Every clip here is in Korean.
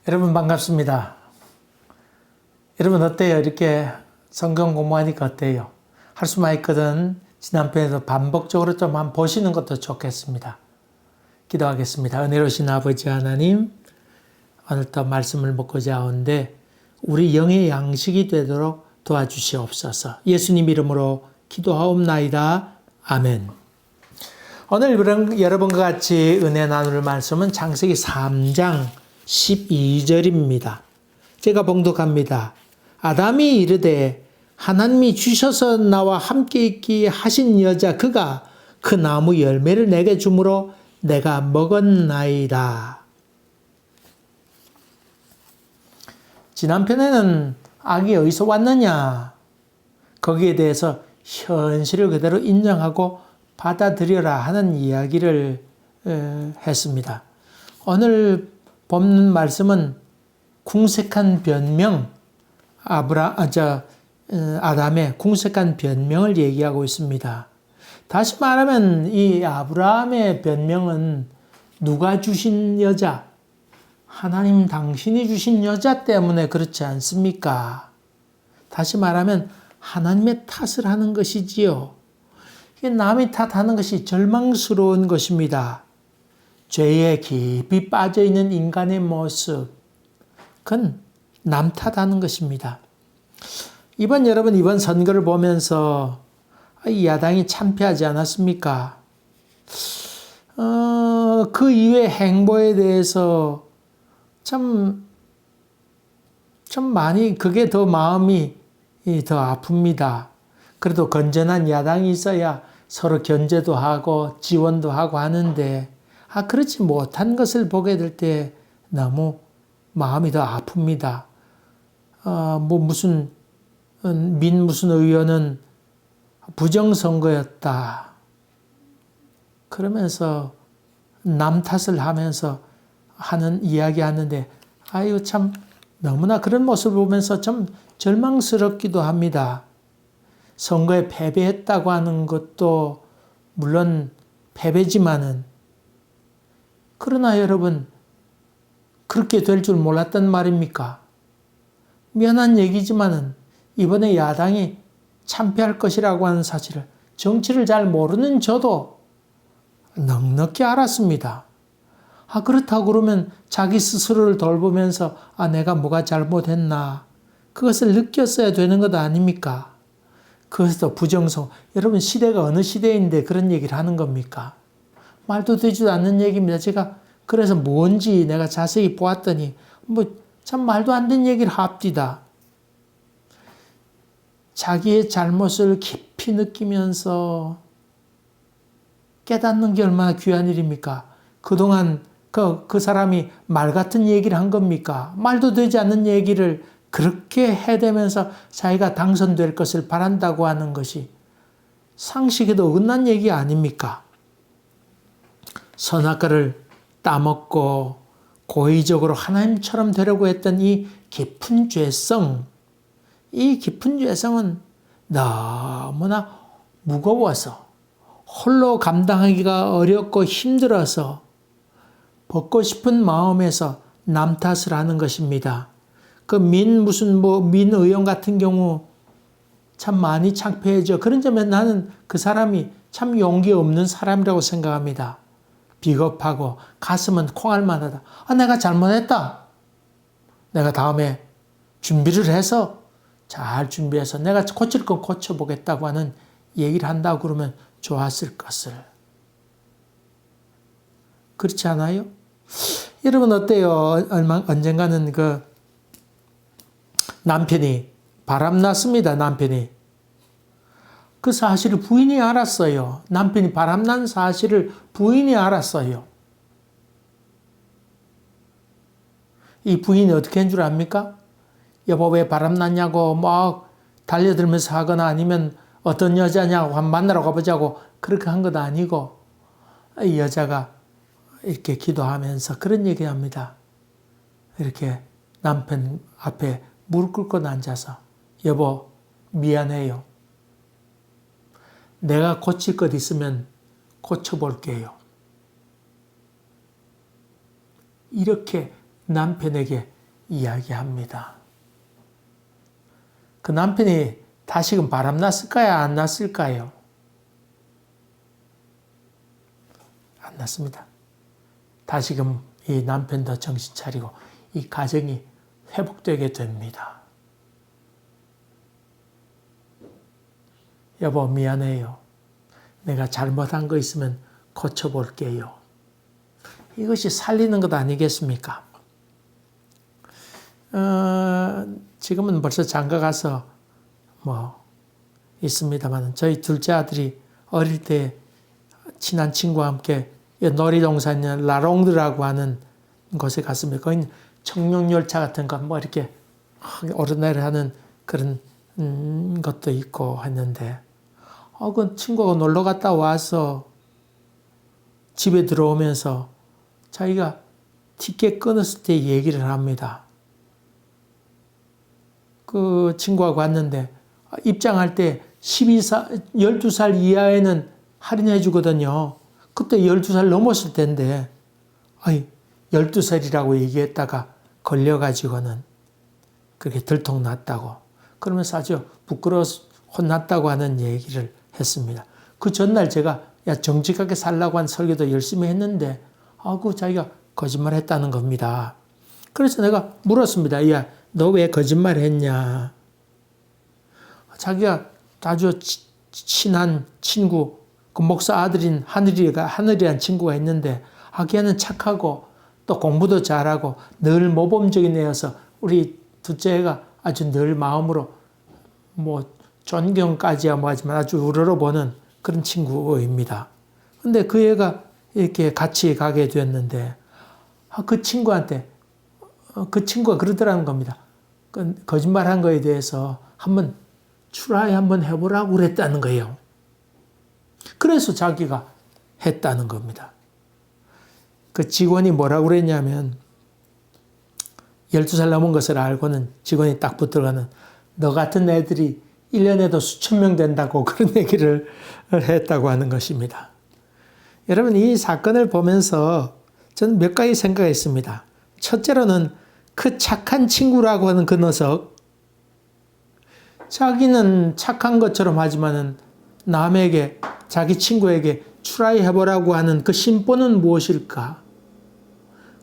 여러분 반갑습니다. 여러분 어때요? 이렇게 성경 공부하니까 어때요? 할 수만 있거든 지난 편에서 반복적으로 좀 한번 보시는 것도 좋겠습니다. 기도하겠습니다. 은혜로우신 아버지 하나님, 오늘도 말씀을 먹고자 하는데 우리 영의 양식이 되도록 도와주시옵소서. 예수님 이름으로 기도하옵나이다. 아멘. 오늘 여러분과 같이 은혜 나눌 말씀은 창세기 3장 12절입니다. 제가 봉독합니다. 아담이 이르되 하나님이 주셔서 나와 함께 있기에 하신 여자 그가 그 나무 열매를 내게 주므로 내가 먹었나이다. 지난 편에는 악이 어디서 왔느냐? 거기에 대해서 현실을 그대로 인정하고 받아들여라 하는 이야기를 했습니다. 오늘 본문 말씀은 궁색한 변명, 아담의 궁색한 변명을 얘기하고 있습니다. 다시 말하면 이 아브라함의 변명은 누가 주신 여자, 하나님 당신이 주신 여자 때문에 그렇지 않습니까? 다시 말하면 하나님의 탓을 하는 것이지요. 남의 탓하는 것이 절망스러운 것입니다. 죄에 깊이 빠져있는 인간의 모습, 그건 남 탓하는 것입니다. 여러분 이번 선거를 보면서 이 야당이 참패하지 않았습니까? 그 이후의 행보에 대해서 참 많이 그게 더 마음이 더 아픕니다. 그래도 건전한 야당이 있어야 서로 견제도 하고 지원도 하고 하는데 그렇지 못한 것을 보게 될 때 너무 마음이 더 아픕니다. 무슨 의원은 부정선거였다. 그러면서 남 탓을 하면서 이야기 하는데, 참, 너무나 그런 모습을 보면서 좀 절망스럽기도 합니다. 선거에 패배했다고 하는 것도 물론 패배지만은, 그러나 여러분, 그렇게 될 줄 몰랐단 말입니까? 미안한 얘기지만은, 이번에 야당이 참패할 것이라고 하는 사실을 정치를 잘 모르는 저도 넉넉히 알았습니다. 그렇다고 그러면 자기 스스로를 돌보면서 내가 뭐가 잘못했나 그것을 느꼈어야 되는 것 아닙니까? 그것도 여러분 시대가 어느 시대인데 그런 얘기를 하는 겁니까? 말도 되지도 않는 얘기입니다. 제가 그래서 뭔지 내가 자세히 보았더니 참 말도 안 되는 얘기를 합디다. 자기의 잘못을 깊이 느끼면서 깨닫는 게 얼마나 귀한 일입니까? 그동안 그 사람이 말 같은 얘기를 한 겁니까? 말도 되지 않는 얘기를 그렇게 해대면서 자기가 당선될 것을 바란다고 하는 것이 상식에도 어긋난 얘기 아닙니까? 선악과를 따먹고 고의적으로 하나님처럼 되려고 했던 이 깊은 죄성은 너무나 무거워서 홀로 감당하기가 어렵고 힘들어서 벗고 싶은 마음에서 남 탓을 하는 것입니다. 민 의원 같은 경우 참 많이 창피해져. 그런 점에서 나는 그 사람이 참 용기 없는 사람이라고 생각합니다. 비겁하고 가슴은 콩알만하다. 내가 잘못했다. 내가 다음에 잘 준비해서 내가 고칠 건 고쳐보겠다고 하는 얘기를 한다고 그러면 좋았을 것을. 그렇지 않아요? 여러분 어때요? 언젠가는 남편이 바람났습니다. 남편이. 그 사실을 부인이 알았어요. 남편이 바람난 사실을 부인이 알았어요. 이 부인이 어떻게 한 줄 압니까? 여보 왜 바람났냐고 막 달려들면서 하거나 아니면 어떤 여자냐고 만나러 가보자고 그렇게 한 것 아니고 이 여자가 이렇게 기도하면서 그런 얘기합니다. 이렇게 남편 앞에 무릎 꿇고 앉아서 여보 미안해요. 내가 고칠 것 있으면 고쳐볼게요. 이렇게 남편에게 이야기합니다. 그 남편이 다시금 바람 났을까요? 안 났을까요? 안 났습니다. 다시금 이 남편도 정신 차리고 이 가정이 회복되게 됩니다. 여보, 미안해요. 내가 잘못한 거 있으면 고쳐볼게요. 이것이 살리는 것 아니겠습니까? 지금은 벌써 장가 가서 있습니다만 저희 둘째 아들이 어릴 때 친한 친구와 함께 놀이동산 라롱드라고 하는 곳에 갔습니다. 거기 청룡열차 같은 거 이렇게 오르내리하는 그런 것도 있고 했는데 그 친구가 놀러 갔다 와서 집에 들어오면서 자기가 티켓 끊었을 때 얘기를 합니다. 그 친구하고 왔는데 입장할 때 12살 이하에는 할인해 주거든요. 그때 12살 넘었을 텐데 12살이라고 얘기했다가 걸려가지고는 그렇게 들통났다고 그러면서 아주 부끄러워서 혼났다고 하는 얘기를 했습니다. 그 전날 제가 정직하게 살라고 한 설교도 열심히 했는데 그 자기가 거짓말 했다는 겁니다. 그래서 내가 물었습니다. 야, 너 왜 거짓말 했냐? 자기가 아주 친한 친구, 그 목사 아들인 하늘이란 친구가 있는데 걔는 착하고 또 공부도 잘하고 늘 모범적인 애여서 우리 둘째가 아주 늘 마음으로 존경까지야 하지만 아주 우러러보는 그런 친구입니다. 근데 그 애가 이렇게 같이 가게 됐는데 그 친구한테 그 친구가 그러더라는 겁니다. 거짓말한 거에 대해서 한번 트라이 한번 해보라고 그랬다는 거예요. 그래서 자기가 했다는 겁니다. 그 직원이 뭐라고 그랬냐면 12살 넘은 것을 알고는 직원이 딱 붙들어가는 너 같은 애들이 1년에도 수천 명 된다고 그런 얘기를 했다고 하는 것입니다. 여러분, 이 사건을 보면서 저는 몇 가지 생각했습니다. 첫째로는 그 착한 친구라고 하는 그 녀석, 자기는 착한 것처럼 하지만은 남에게, 자기 친구에게 트라이 해보라고 하는 그 심보는 무엇일까?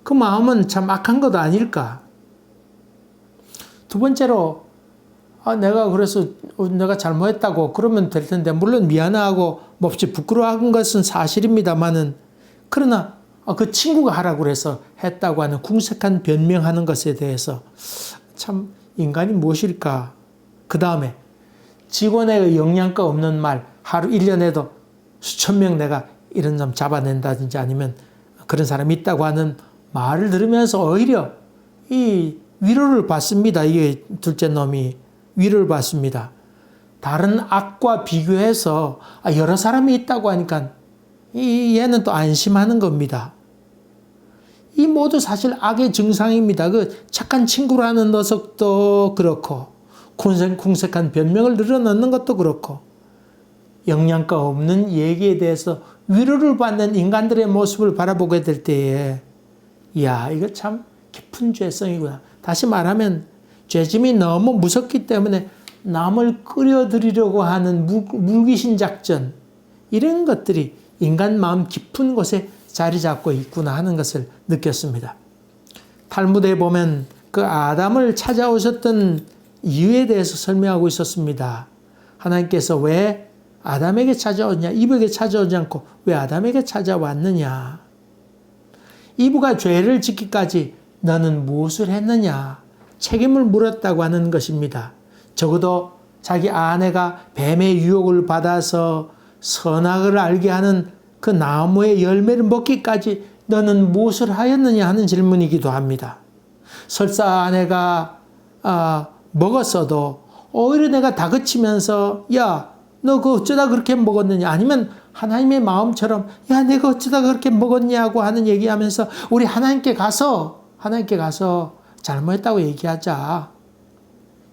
그 마음은 참 악한 것 아닐까? 두 번째로, 내가 그래서 내가 잘못했다고 그러면 될 텐데, 물론 미안하고 몹시 부끄러워한 것은 사실입니다만은, 그러나 그 친구가 하라고 그래서 했다고 하는 궁색한 변명하는 것에 대해서 참 인간이 무엇일까? 그 다음에 직원의 영양가 없는 말, 하루 1년에도 수천 명 내가 이런 점 잡아낸다든지 아니면 그런 사람이 있다고 하는 말을 들으면서 오히려 이 위로를 받습니다. 이게 둘째 놈이 위로를 받습니다. 다른 악과 비교해서 여러 사람이 있다고 하니까 얘는 또 안심하는 겁니다. 이 모두 사실 악의 증상입니다. 그 착한 친구라는 녀석도 그렇고 궁색한 변명을 늘어놓는 것도 그렇고 영양가 없는 얘기에 대해서 위로를 받는 인간들의 모습을 바라보게 될 때에 이거 참 깊은 죄성이구나. 다시 말하면 죄짐이 너무 무섭기 때문에 남을 끌어들이려고 하는 물귀신 작전, 이런 것들이 인간 마음 깊은 곳에 자리 잡고 있구나 하는 것을 느꼈습니다. 탈무드에 보면 그 아담을 찾아오셨던 이유에 대해서 설명하고 있었습니다. 하나님께서 왜 아담에게 찾아오냐, 이브에게 찾아오지 않고 왜 아담에게 찾아왔느냐. 이브가 죄를 짓기까지 너는 무엇을 했느냐, 책임을 물었다고 하는 것입니다. 적어도 자기 아내가 뱀의 유혹을 받아서 선악을 알게 하는 그 나무의 열매를 먹기까지 너는 무엇을 하였느냐 하는 질문이기도 합니다. 설사 아내가 먹었어도 오히려 내가 다그치면서 너 그거 어쩌다 그렇게 먹었느냐, 아니면 하나님의 마음처럼 내가 어쩌다 그렇게 먹었냐고 하는 얘기하면서 우리 하나님께 가서 잘못했다고 얘기하자,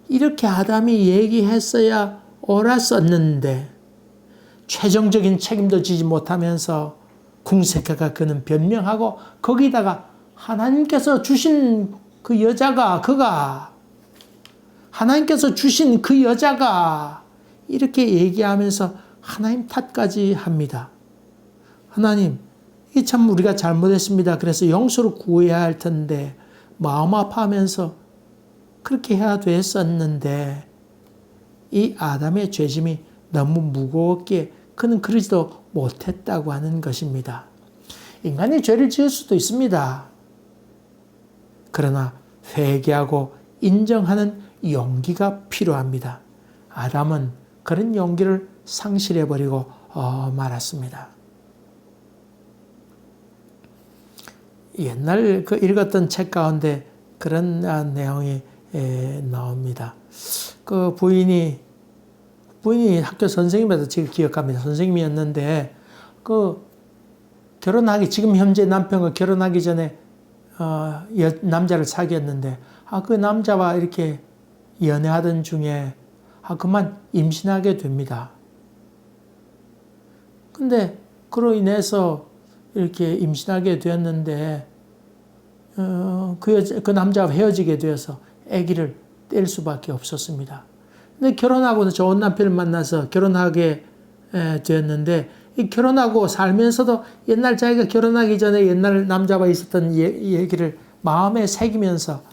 이렇게 아담이 얘기했어야 옳았었는데 최종적인 책임도 지지 못하면서 궁색해가 그는 변명하고 거기다가 하나님께서 주신 그 여자가, 그가, 하나님께서 주신 그 여자가, 이렇게 얘기하면서 하나님 탓까지 합니다. 하나님, 이 참 우리가 잘못했습니다. 그래서 용서를 구해야 할 텐데, 마음 아파하면서 그렇게 해야 됐었는데, 이 아담의 죄짐이 너무 무거웠기에 그는 그러지도 못했다고 하는 것입니다. 인간이 죄를 지을 수도 있습니다. 그러나 회개하고 인정하는 용기가 필요합니다. 아담은 그런 용기를 상실해버리고 말았습니다. 옛날 그 읽었던 책 가운데 그런 내용이 나옵니다. 그 부인이 학교 선생님에서 지금 기억합니다. 선생님이었는데 그 결혼하기 지금 현재 남편과 결혼하기 전에 남자를 사귀었는데 그 남자와 이렇게 연애하던 중에 그만 임신하게 됩니다. 근데 그로 인해서 이렇게 임신하게 되었는데 그 남자와 헤어지게 되어서 아기를 뗄 수밖에 없었습니다. 근데 결혼하고는 좋은 남편을 만나서 결혼하게 되었는데 이 결혼하고 살면서도 옛날 자기가 결혼하기 전에 옛날 남자와 있었던 얘기를 마음에 새기면서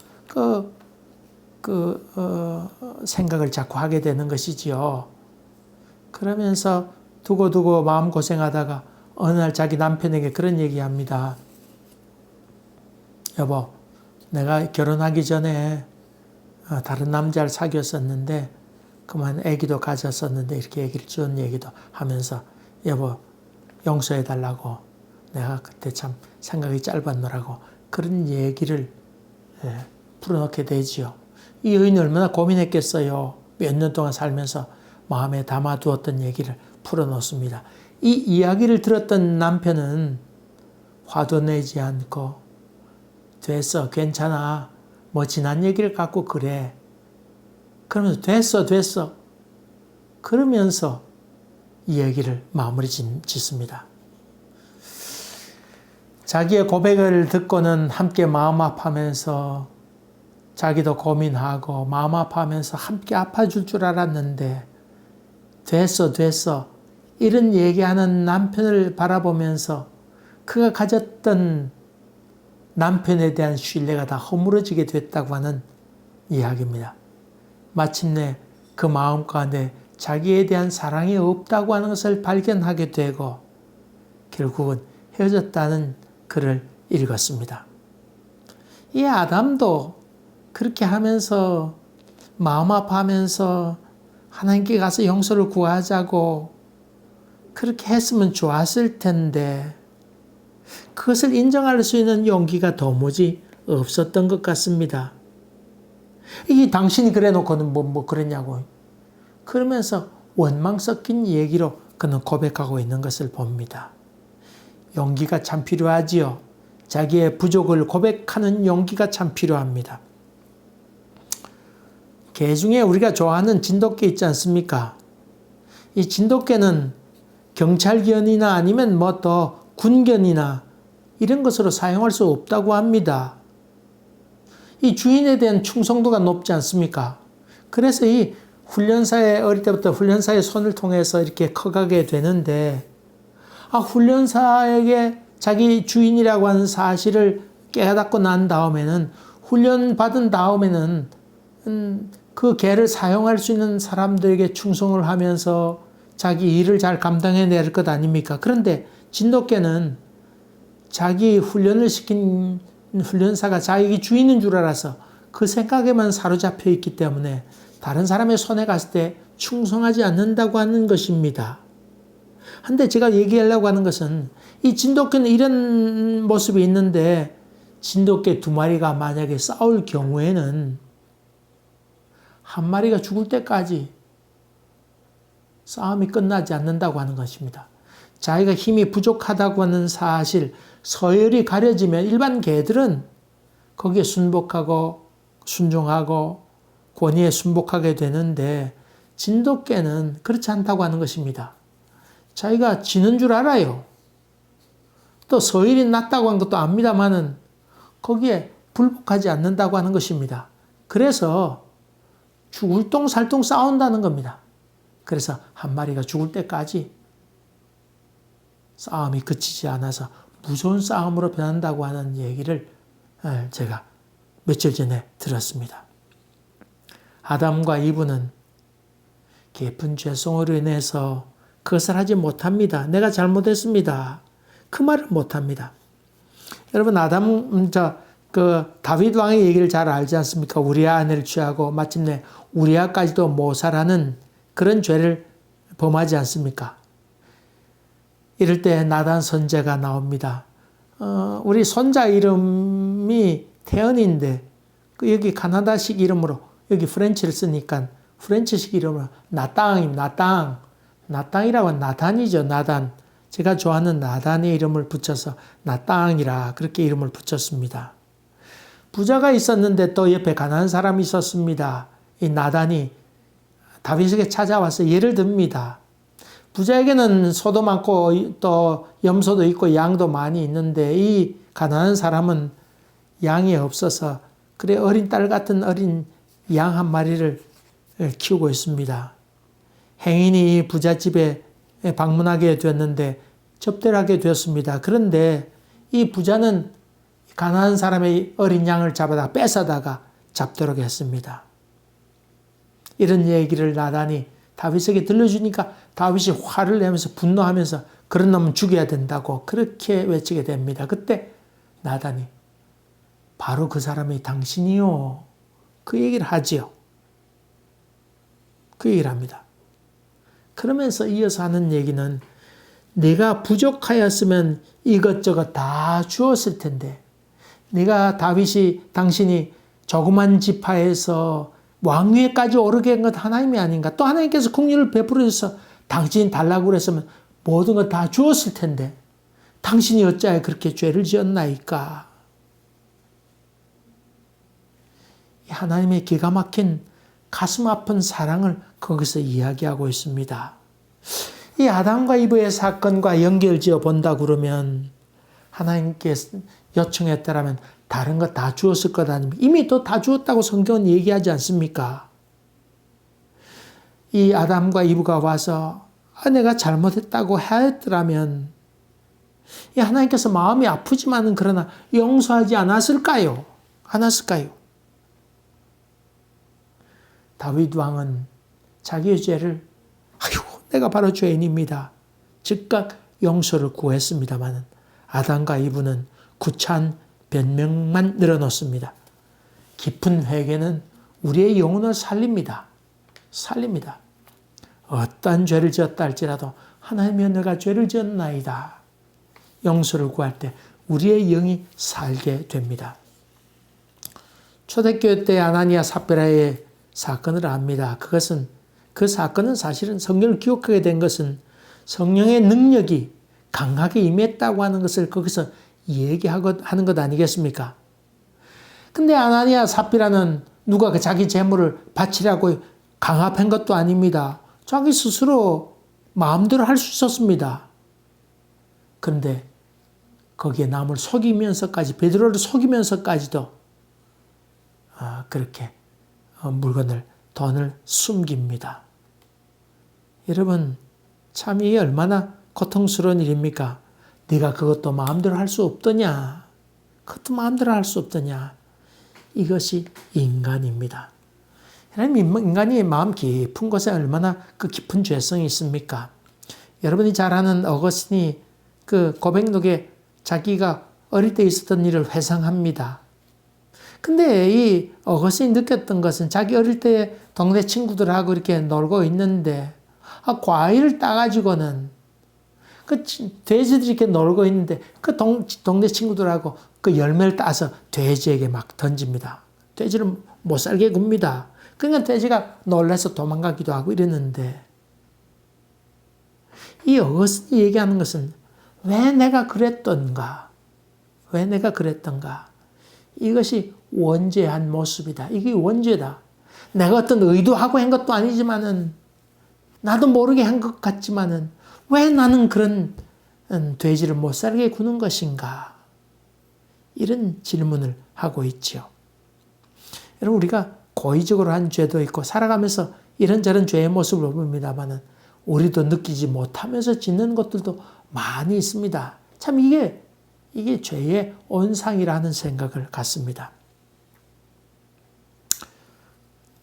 생각을 자꾸 하게 되는 것이지요. 그러면서 두고두고 마음고생하다가 어느 날 자기 남편에게 그런 얘기합니다. 여보, 내가 결혼하기 전에 다른 남자를 사귀었었는데 그만 아기도 가졌었는데 이렇게 얘기를 준 얘기도 하면서 여보 용서해달라고 내가 그때 참 생각이 짧았노라고 그런 얘기를 풀어놓게 되지요. 이 여인이 얼마나 고민했겠어요. 몇 년 동안 살면서 마음에 담아두었던 얘기를 풀어놓습니다. 이 이야기를 들었던 남편은 화도 내지 않고 됐어 괜찮아 뭐 지난 얘기를 갖고 그래 그러면서 됐어 그러면서 이 얘기를 마무리 짓습니다. 자기의 고백을 듣고는 함께 마음 아파하면서 자기도 고민하고 마음 아파하면서 함께 아파줄 줄 알았는데 됐어 이런 얘기하는 남편을 바라보면서 그가 가졌던 남편에 대한 신뢰가 다 허물어지게 됐다고 하는 이야기입니다. 마침내 그 마음 가운데 자기에 대한 사랑이 없다고 하는 것을 발견하게 되고 결국은 헤어졌다는 글을 읽었습니다. 이 아담도 그렇게 하면서 마음 아파하면서 하나님께 가서 용서를 구하자고 그렇게 했으면 좋았을 텐데 그것을 인정할 수 있는 용기가 도무지 없었던 것 같습니다. 이게 당신이 그래 놓고는 뭐 그랬냐고. 그러면서 원망 섞인 얘기로 그는 고백하고 있는 것을 봅니다. 용기가 참 필요하지요. 자기의 부족을 고백하는 용기가 참 필요합니다. 개 중에 우리가 좋아하는 진돗개 있지 않습니까? 이 진돗개는 경찰견이나 아니면 뭐 또 군견이나 이런 것으로 사용할 수 없다고 합니다. 이 주인에 대한 충성도가 높지 않습니까? 그래서 이 훈련사에 어릴 때부터 훈련사의 손을 통해서 이렇게 커가게 되는데 훈련사에게 자기 주인이라고 하는 사실을 깨닫고 난 다음에는 훈련 받은 다음에는 그 개를 사용할 수 있는 사람들에게 충성을 하면서 자기 일을 잘 감당해낼 것 아닙니까? 그런데 진돗개는 자기 훈련을 시킨 훈련사가 자기 주인인 줄 알아서 그 생각에만 사로잡혀 있기 때문에 다른 사람의 손에 갔을 때 충성하지 않는다고 하는 것입니다. 근데 제가 얘기하려고 하는 것은 이 진돗개는 이런 모습이 있는데 진돗개 두 마리가 만약에 싸울 경우에는 한 마리가 죽을 때까지 싸움이 끝나지 않는다고 하는 것입니다. 자기가 힘이 부족하다고 하는 사실, 서열이 가려지면 일반 개들은 거기에 순복하고 순종하고 권위에 순복하게 되는데 진돗개는 그렇지 않다고 하는 것입니다. 자기가 지는 줄 알아요. 또 서열이 낮다고 하는 것도 압니다만은 거기에 불복하지 않는다고 하는 것입니다. 그래서 죽을 똥살똥 싸운다는 겁니다. 그래서 한 마리가 죽을 때까지 싸움이 그치지 않아서 무서운 싸움으로 변한다고 하는 얘기를 제가 며칠 전에 들었습니다. 아담과 이브는 깊은 죄성으로 인해서 그것을 하지 못합니다. 내가 잘못했습니다. 그 말을 못합니다. 여러분 다윗 왕의 얘기를 잘 알지 않습니까? 우리아 아내를 취하고 마침내 우리아까지도 모살하는 그런 죄를 범하지 않습니까? 이럴 때 나단 선제가 나옵니다. 우리 손자 이름이 태연인데 여기 카나다식 이름으로 여기 프렌치를 쓰니까 프렌치식 이름으로 나땅입니다. 나땅이라고 하면 나단이죠. 나단. 제가 좋아하는 나단의 이름을 붙여서 나땅이라 그렇게 이름을 붙였습니다. 부자가 있었는데 또 옆에 가난한 사람이 있었습니다. 이 나단이 다윗에게 찾아와서 예를 듭니다. 부자에게는 소도 많고 또 염소도 있고 양도 많이 있는데 이 가난한 사람은 양이 없어서 그래 어린 딸 같은 어린 양 한 마리를 키우고 있습니다. 행인이 부잣집에 방문하게 되었는데 접대를 하게 되었습니다. 그런데 이 부자는 가난한 사람의 어린 양을 잡아다가 뺏어다가 잡도록 했습니다. 이런 얘기를 나단이 다윗에게 들려주니까 다윗이 화를 내면서 분노하면서 그런 놈은 죽여야 된다고 그렇게 외치게 됩니다. 그때 나단이 바로 그 사람이 당신이요. 그 얘기를 하지요. 그 얘기를 합니다. 그러면서 이어서 하는 얘기는 네가 부족하였으면 이것저것 다 주었을 텐데 네가 당신이 조그만 지파에서 왕위에까지 오르게 한 것 하나님이 아닌가. 또 하나님께서 긍휼을 베풀어 주셔서 당신이 달라고 그랬으면 모든 것 다 주었을 텐데 당신이 어찌하여 그렇게 죄를 지었나이까. 하나님의 기가 막힌 가슴 아픈 사랑을 거기서 이야기하고 있습니다. 이 아담과 이브의 사건과 연결지어 본다 그러면 하나님께서 요청했다라면 다른 거 다 주었을 것 아닙니까? 이미 또 다 주었다고 성경은 얘기하지 않습니까? 이 아담과 이브가 와서 내가 잘못했다고 하였더라면 이 하나님께서 마음이 아프지만은 그러나 용서하지 않았을까요? 다윗 왕은 자기의 죄를 내가 바로 죄인입니다. 즉각 용서를 구했습니다만 아담과 이브는 구차한 변명만 늘어놓습니다. 깊은 회개는 우리의 영혼을 살립니다. 어떠한 죄를 지었다 할지라도 하나님이여 내가 죄를 지었나이다. 용서를 구할 때 우리의 영이 살게 됩니다. 초대교회 때 아나니아 삽비라의 사건을 압니다. 그 사건은 사실은 성령을 기억하게 된 것은 성령의 능력이 강하게 임했다고 하는 것을 거기서 얘기하는 것 아니겠습니까? 근데 아나니아 삽비라는 누가 자기 재물을 바치라고 강압한 것도 아닙니다. 자기 스스로 마음대로 할 수 있었습니다. 그런데 거기에 남을 속이면서까지 베드로를 속이면서까지도 그렇게 돈을 숨깁니다. 여러분 참 이게 얼마나 고통스러운 일입니까? 네가 그것도 마음대로 할 수 없더냐? 이것이 인간입니다. 인간이 마음 깊은 곳에 얼마나 그 깊은 죄성이 있습니까? 여러분이 잘 아는 어거스틴이 그 고백록에 자기가 어릴 때 있었던 일을 회상합니다. 근데 이 어거스틴이 느꼈던 것은 자기 어릴 때 동네 친구들하고 이렇게 놀고 있는데 과일을 따가지고는 그 돼지들이 이렇게 놀고 있는데 그 동네 친구들하고 그 열매를 따서 돼지에게 막 던집니다. 돼지를 못 살게 굽니다. 그러니까 돼지가 놀라서 도망가기도 하고 이랬는데 이 어거스틴이 얘기하는 것은 왜 내가 그랬던가? 이것이 원죄한 모습이다. 이게 원죄다. 내가 어떤 의도하고 한 것도 아니지만은 나도 모르게 한 것 같지만은 왜 나는 그런 돼지를 못 살게 구는 것인가? 이런 질문을 하고 있지요. 여러분, 우리가 고의적으로 한 죄도 있고 살아가면서 이런저런 죄의 모습을 봅니다만은 우리도 느끼지 못하면서 짓는 것들도 많이 있습니다. 참 이게 죄의 온상이라는 생각을 갖습니다.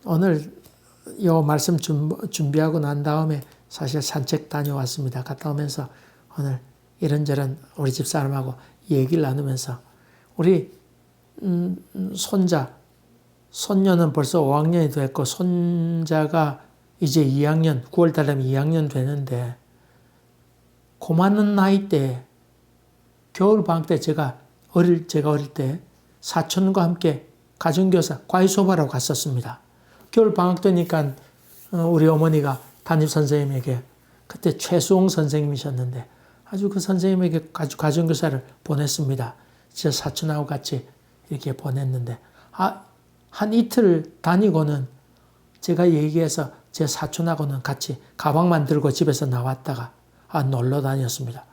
오늘 이 말씀 준비하고 난 다음에 사실 산책 다녀왔습니다. 갔다 오면서 오늘 이런저런 우리 집사람하고 얘기를 나누면서 우리 손녀는 벌써 5학년이 됐고 손자가 이제 2학년, 9월 달에 2학년 되는데 그 많은 나이 때 겨울 방학 때 제가 어릴 때 사촌과 함께 가정교사 과외수업하러 갔었습니다. 겨울 방학 되니까 우리 어머니가 담임 선생님에게 그때 최수홍 선생님이셨는데 아주 그 선생님에게 가정교사를 보냈습니다. 제 사촌하고 같이 이렇게 보냈는데 한 이틀 다니고는 제가 얘기해서 제 사촌하고는 같이 가방만 들고 집에서 나왔다가 놀러 다녔습니다.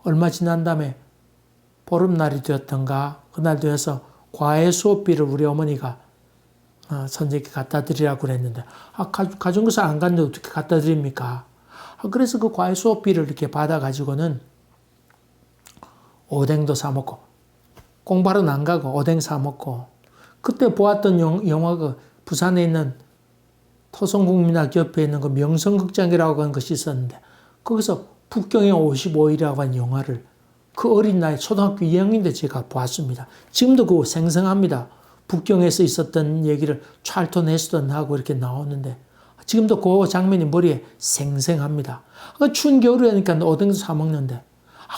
얼마 지난 다음에 보름날이 되었던가 그날 되어서 과외 수업비를 우리 어머니가 선생님께 갖다 드리라고 그랬는데 가정교사 안 갔는데 어떻게 갖다 드립니까? 그래서 그 과외 수업비를 이렇게 받아가지고는 오뎅도 사 먹고 공부하러는 안 가고 오뎅 사 먹고 그때 보았던 영화가 부산에 있는 토성국민학 옆에 있는 그 명성극장이라고 하는 것이 있었는데 거기서 북경의 55일이라고 하는 영화를 그 어린 나이 초등학교 2학년 때 제가 보았습니다. 지금도 그거 생생합니다. 북경에서 있었던 얘기를 찰톤 헤스턴 하고 이렇게 나오는데 지금도 그 장면이 머리에 생생합니다. 추운 겨울이니까 오뎅도 사 먹는데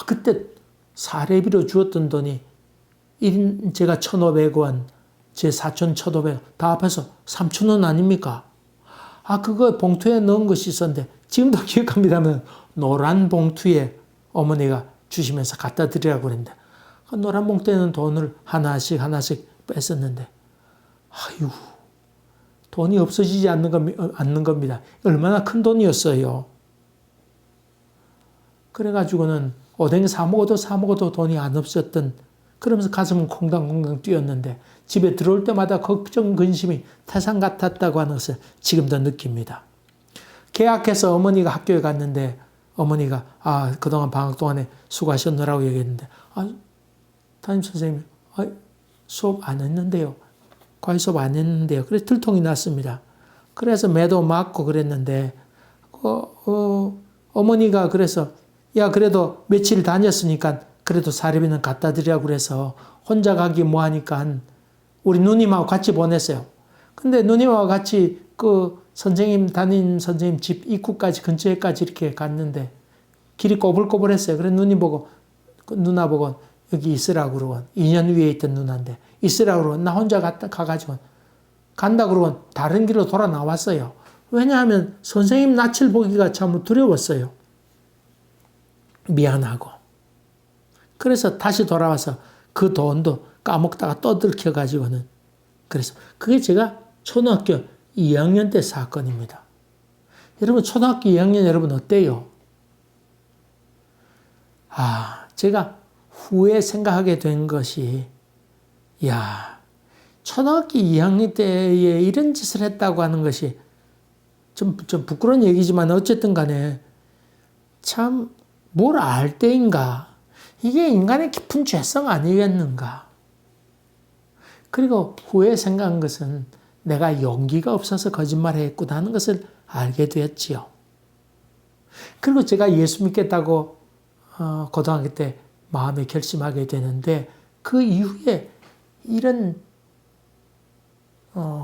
그때 사례비로 주었던 돈이 제가 1,500원, 제 사촌 1,500원 다 합해서 3,000원 아닙니까? 그거 봉투에 넣은 것이 있었는데 지금도 기억합니다만 노란 봉투에 어머니가 주시면서 갖다 드리라고 그랬는데 노란 봉투에는 돈을 하나씩 뺐었는데 돈이 없어지지 않는 겁니다. 얼마나 큰 돈이었어요. 그래가지고는 오뎅 사 먹어도 돈이 안 없었던 그러면서 가슴은 콩당콩당 뛰었는데 집에 들어올 때마다 걱정 근심이 태산 같았다고 하는 것을 지금도 느낍니다. 개학해서 어머니가 학교에 갔는데 어머니가 그동안 방학 동안에 수고하셨느라고 얘기했는데 담임 선생님이 수업 안 했는데요. 과외 수업 안 했는데요. 그래서 들통이 났습니다. 그래서 매도 맞고 그랬는데 어머니가 그래서 그래도 며칠 다녔으니까 그래도 사례비는 갖다 드리라고 그래서 혼자 가기 뭐하니까 우리 누님하고 같이 보냈어요. 근데 누님하고 같이 그 담임 선생님 집 입구까지 근처에까지 이렇게 갔는데 길이 꼬불꼬불했어요. 그래서 누나 보고 여기 있으라고 그러고 2년 위에 있던 누나인데 있으라고 그러고 나 혼자 가가지고 간다 그러고 다른 길로 돌아 나왔어요. 왜냐하면 선생님 낯을 보기가 참 두려웠어요. 미안하고. 그래서 다시 돌아와서 그 돈도 까먹다가 떠들켜가지고는 그래서 그게 제가 초등학교 2학년 때 사건입니다. 여러분 초등학교 2학년 여러분 어때요? 제가 후에 생각하게 된 것이 초등학교 2학년 때에 이런 짓을 했다고 하는 것이 좀 부끄러운 얘기지만 어쨌든 간에 참 뭘 알 때인가 이게 인간의 깊은 죄성 아니겠는가. 그리고 후에 생각한 것은 내가 용기가 없어서 거짓말을 했구나 하는 것을 알게 되었지요. 그리고 제가 예수 믿겠다고 고등학교 때 마음에 결심하게 되는데 그 이후에 이런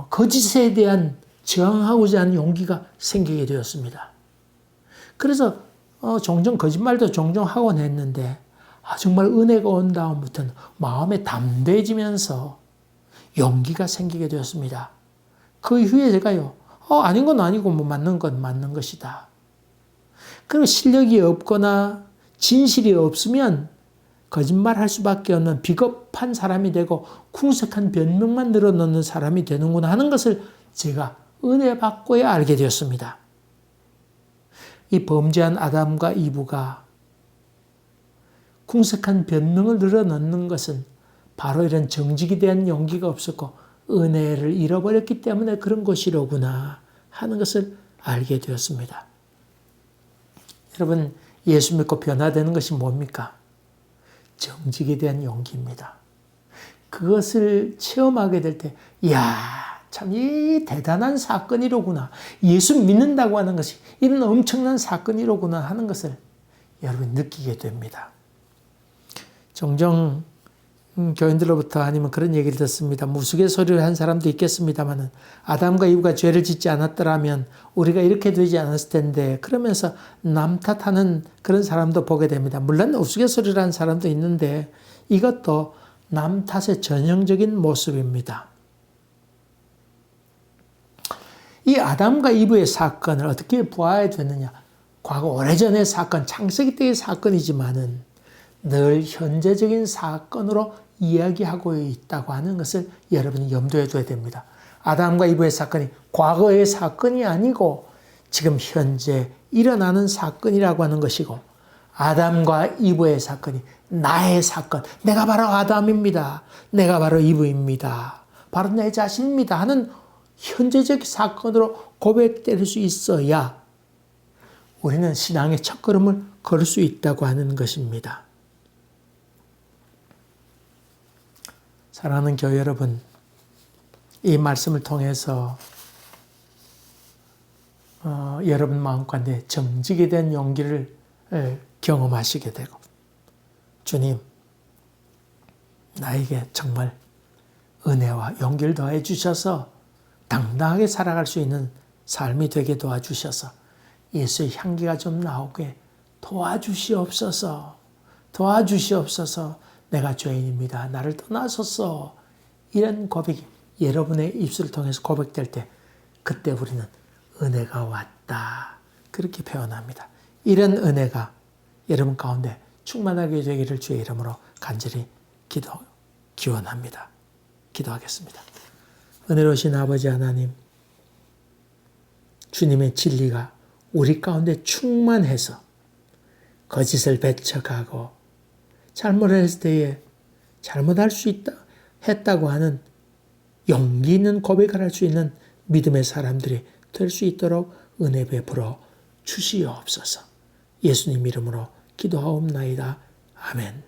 거짓에 대한 저항하고자 하는 용기가 생기게 되었습니다. 그래서 종종 거짓말도 종종 하곤 했는데 정말 은혜가 온 다음부터는 마음에 담대해지면서 용기가 생기게 되었습니다. 그 이후에 제가요, 아닌 건 아니고 맞는 건 맞는 것이다. 그리고 실력이 없거나 진실이 없으면 거짓말할 수밖에 없는 비겁한 사람이 되고 궁색한 변명만 늘어놓는 사람이 되는구나 하는 것을 제가 은혜 받고야 알게 되었습니다. 이 범죄한 아담과 이브가 궁색한 변명을 늘어놓는 것은 바로 이런 정직에 대한 용기가 없었고 은혜를 잃어버렸기 때문에 그런 것이로구나 하는 것을 알게 되었습니다. 여러분, 예수 믿고 변화되는 것이 뭡니까? 정직에 대한 용기입니다. 그것을 체험하게 될 때, 이야, 참 이 대단한 사건이로구나. 예수 믿는다고 하는 것이 이런 엄청난 사건이로구나 하는 것을 여러분 느끼게 됩니다. 종종 교인들로부터 아니면 그런 얘기를 듣습니다. 우스갯소리를 한 사람도 있겠습니다만 아담과 이브가 죄를 짓지 않았더라면 우리가 이렇게 되지 않았을 텐데 그러면서 남 탓하는 그런 사람도 보게 됩니다. 물론 우스갯소리를 한 사람도 있는데 이것도 남 탓의 전형적인 모습입니다. 이 아담과 이브의 사건을 어떻게 보아야 되느냐. 과거 오래전의 사건, 창세기 때의 사건이지만은 늘 현재적인 사건으로 이야기하고 있다고 하는 것을 여러분이 염두에 둬야 됩니다. 아담과 이브의 사건이 과거의 사건이 아니고 지금 현재 일어나는 사건이라고 하는 것이고 아담과 이브의 사건이 나의 사건, 내가 바로 아담입니다. 내가 바로 이브입니다. 바로 내 자신입니다 하는 현재적 사건으로 고백될 수 있어야 우리는 신앙의 첫걸음을 걸 수 있다고 하는 것입니다. 사랑하는 교회 여러분, 이 말씀을 통해서 여러분 마음가운데 정직에 대한 용기를 경험하시게 되고 주님, 나에게 정말 은혜와 용기를 더해 주셔서 당당하게 살아갈 수 있는 삶이 되게 도와주셔서 예수의 향기가 좀 나오게 도와주시옵소서. 내가 죄인입니다. 나를 떠나소서. 이런 고백이 여러분의 입술을 통해서 고백될 때 그때 우리는 은혜가 왔다. 그렇게 표현합니다. 이런 은혜가 여러분 가운데 충만하게 되기를 주의 이름으로 간절히 기원합니다. 기도하겠습니다. 은혜로우신 아버지 하나님, 주님의 진리가 우리 가운데 충만해서 거짓을 배척하고 잘못했을 때에 잘못할 수 있다 했다고 하는 용기 있는 고백을 할 수 있는 믿음의 사람들이 될 수 있도록 은혜 베풀어 주시옵소서. 예수님 이름으로 기도하옵나이다. 아멘.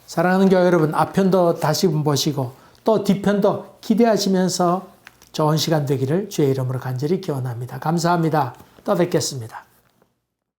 사랑하는 교회 여러분, 앞편도 다시 보시고 또 뒤편도 기대하시면서 좋은 시간 되기를 주의 이름으로 간절히 기원합니다. 감사합니다. 또 뵙겠습니다.